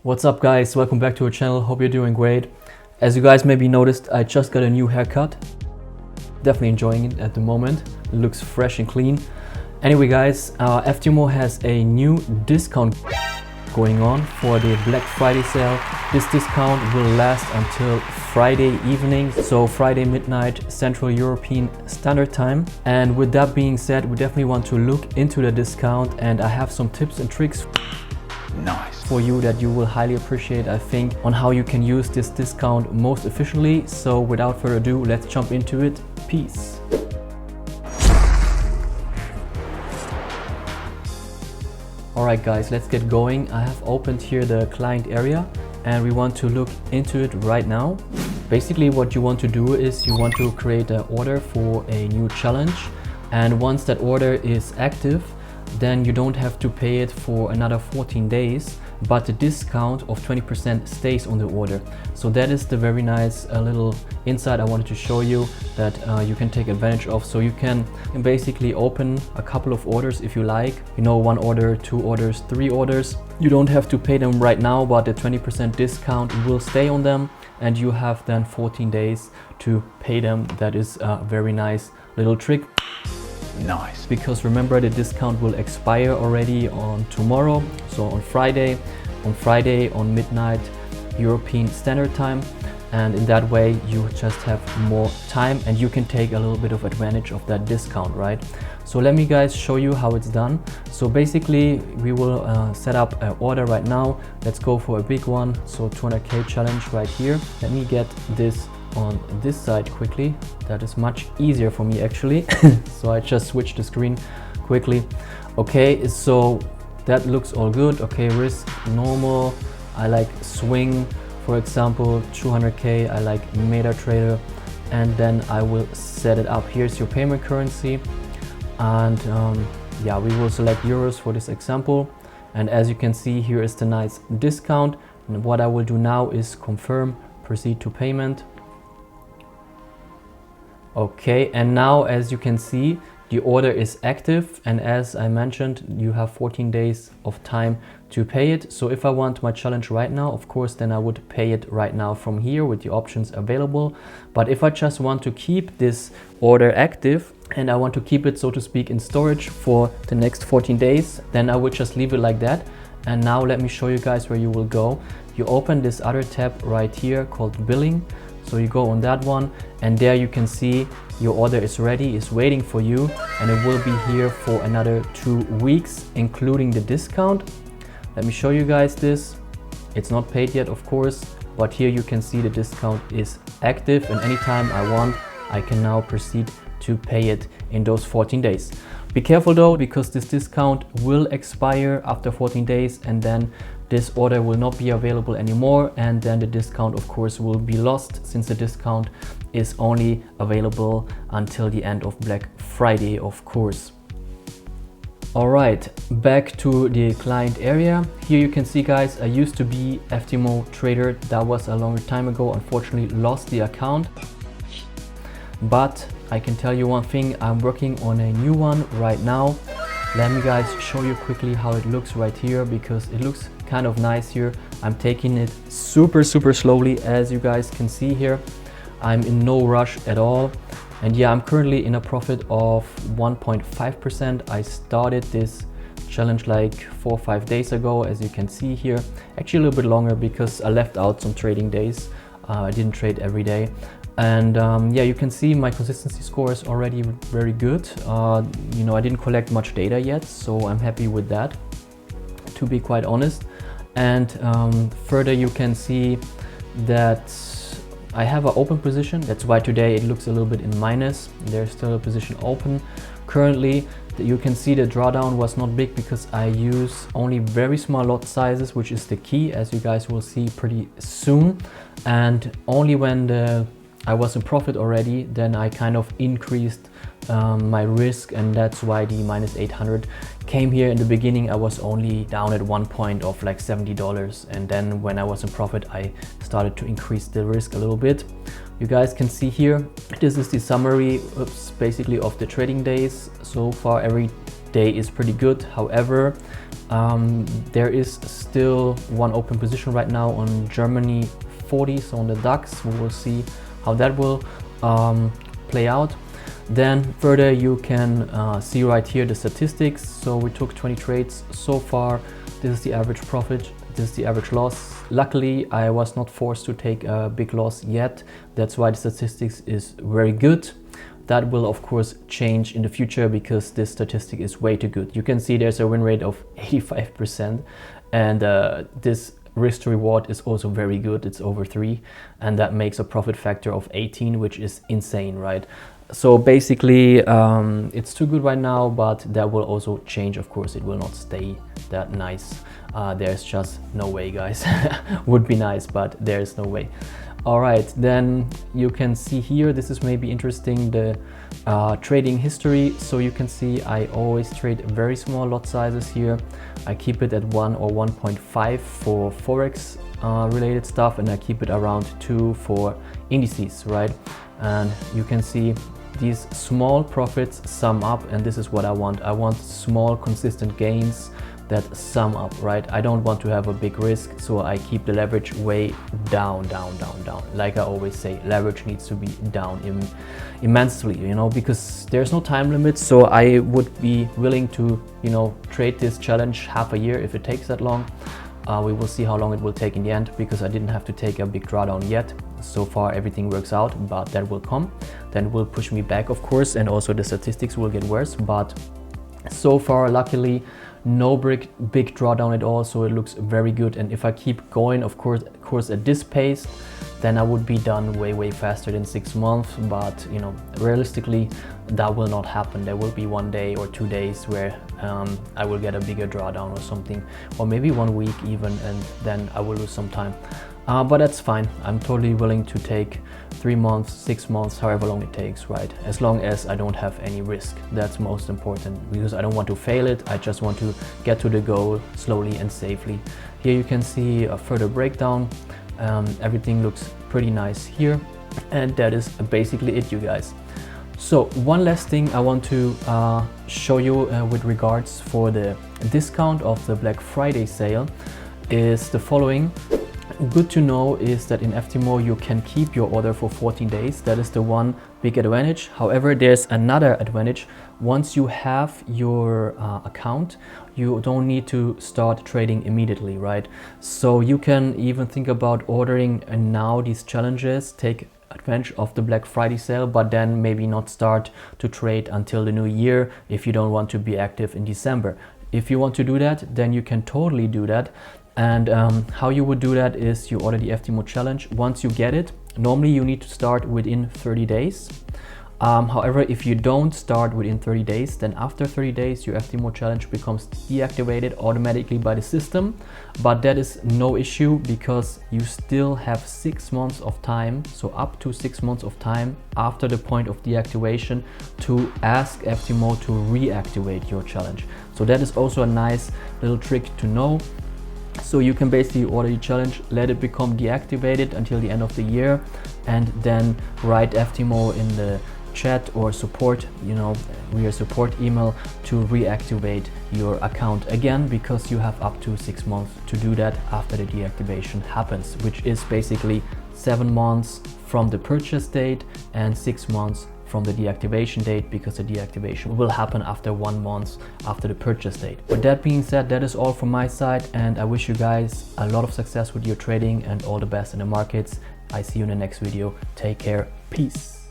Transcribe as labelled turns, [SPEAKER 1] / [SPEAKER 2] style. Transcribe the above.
[SPEAKER 1] What's up guys, welcome back to our channel, hope you're doing great. As you guys maybe noticed, I just got a new haircut. Definitely enjoying it at the moment, it looks fresh and clean. Anyway guys, FTMO has a new discount going on for the Black Friday sale. This discount will last until Friday evening, so Friday midnight Central European Standard Time. And with that being said, we definitely want to look into the discount, and I have some tips and tricks for you that you will highly appreciate, I think, on how you can use this discount most efficiently. So without further ado, let's jump into it. Peace. Alright guys, let's get going. I have opened here the client area and we want to look into it right now. Basically what you want to do is you want to create an order for a new challenge, and once that order is active, then you don't have to pay it for another 14 days, but the discount of 20% stays on the order. So that is the very nice little insight I wanted to show you that you can take advantage of. So you can basically open a couple of orders if you like, you know, 1 order, 2 orders, 3 orders. You don't have to pay them right now, but the 20% discount will stay on them and you have then 14 days to pay them. That is a very nice little trick. Nice. Because remember, the discount will expire already on tomorrow, so on Friday on midnight European Standard Time, and in that way you just have more time and you can take a little bit of advantage of that discount, right? So let me guys show you how it's done. So basically we will set up an order right now. Let's go for a big one, so 200k challenge right here. Let me get this on this side quickly. That is much easier for me actually. So I just switched the screen quickly. Okay, so that looks all good. Okay, risk normal. I like swing, for example, 200k. I like MetaTrader, and then I will set it up. Here's your payment currency, and yeah, we will select euros for this example. And as you can see, here is the nice discount. And what I will do now is confirm, proceed to payment. Okay, and now as you can see, the order is active, and as I mentioned, you have 14 days of time to pay it. So if I want my challenge right now, of course, then I would pay it right now from here with the options available. But if I just want to keep this order active and I want to keep it, so to speak, in storage for the next 14 days, then I would just leave it like that. And now let me show you guys where you will go. You open this other tab right here called billing. So you go on that one, and there you can see your order is ready, is waiting for you, and it will be here for another 2 weeks, including the discount. Let me show you guys this. It's not paid yet, of course, but here you can see the discount is active, and anytime I want, I can now proceed to pay it in those 14 days. Be careful though, because this discount will expire after 14 days, and then this order will not be available anymore, and then the discount of course will be lost, since the discount is only available until the end of Black Friday, of course. Alright, back to the client area. Here you can see guys, I used to be FTMO trader. That was a longer time ago. Unfortunately lost the account, but I can tell you one thing, I'm working on a new one right now. Let me guys show you quickly how it looks right here, because it looks kind of nice here. I'm taking it super slowly, as you guys can see here. I'm in no rush at all, and yeah, I'm currently in a profit of 1.5%. I started this challenge like 4 or 5 days ago, as you can see here. Actually a little bit longer, because I left out some trading days. I didn't trade every day. And yeah, you can see my consistency score is already very good. You know, I didn't collect much data yet, so I'm happy with that, to be quite honest. And further you can see that I have an open position. That's why today it looks a little bit in minus. There's still a position open currently. You can see the drawdown was not big, because I use only very small lot sizes, which is the key, as you guys will see pretty soon. And only when I was in profit already, then I kind of increased my risk, and that's why the minus 800 came here. In the beginning I was only down at one point of like $70, and then when I was in profit I started to increase the risk a little bit. You guys can see here, this is the summary basically of the trading days so far. Every day is pretty good. However, there is still one open position right now on Germany 40, so on the DAX. We will see how that will play out. Then further you can see right here the statistics. So we took 20 trades so far. This is the average profit, this is the average loss. Luckily I was not forced to take a big loss yet. That's why the statistics is very good. That will of course change in the future because this statistic is way too good. You can see there's a win rate of 85%, and this risk to reward is also very good. It's over 3, and that makes a profit factor of 18, which is insane, right? So basically it's too good right now, but that will also change. Of course, it will not stay that nice. There's just no way, guys. Would be nice, but there's no way. All right, then you can see here, this is maybe interesting, the trading history. So you can see I always trade very small lot sizes here. I keep it at 1 or 1.5 for Forex related stuff, and I keep it around 2 for indices, right? And you can see these small profits sum up, and this is what I want. I want small consistent gains that sum up, right? I don't want to have a big risk, so I keep the leverage way down. Like I always say, leverage needs to be down immensely, you know, because there's no time limit. So I would be willing to, you know, trade this challenge half a year if it takes that long. We will see how long it will take in the end, because I didn't have to take a big drawdown yet. So far everything works out, but that will come. Then will push me back, of course, and also the statistics will get worse. But so far, luckily, no big drawdown at all, so it looks very good. And if I keep going, of course at this pace, then I would be done way faster than 6 months. But you know, realistically that will not happen. There will be 1 day or 2 days where I will get a bigger drawdown or something, or maybe 1 week even, and then I will lose some time. But that's fine. I'm totally willing to take 3 months, 6 months, however long it takes, right? As long as I don't have any risk. That's most important, because I don't want to fail it. I just want to get to the goal slowly and safely. Here you can see a further breakdown. Everything looks pretty nice here. And that is basically it, you guys. So one last thing I want to show you with regards for the discount of the Black Friday sale is the following. Good to know is that in FTMO you can keep your order for 14 days. That is the one big advantage. However, there's another advantage. Once you have your account, you don't need to start trading immediately, right? So you can even think about ordering now these challenges, take advantage of the Black Friday sale, but then maybe not start to trade until the new year if you don't want to be active in December. If you want to do that, then you can totally do that. And how you would do that is you order the FTMO challenge. Once you get it, normally you need to start within 30 days. However, if you don't start within 30 days, then after 30 days your FTMO challenge becomes deactivated automatically by the system. But that is no issue, because you still have 6 months of time, so up to 6 months of time after the point of deactivation to ask FTMO to reactivate your challenge. So that is also a nice little trick to know. So you can basically order the challenge, let it become deactivated until the end of the year, and then write FTMO in the chat or support, you know, your support email to reactivate your account again, because you have up to 6 months to do that after the deactivation happens, which is basically 7 months from the purchase date and 6 months from the deactivation date, because the deactivation will happen after 1 month after the purchase date. With that being said, that is all from my side, and I wish you guys a lot of success with your trading and all the best in the markets. I see you in the next video. Take care. Peace.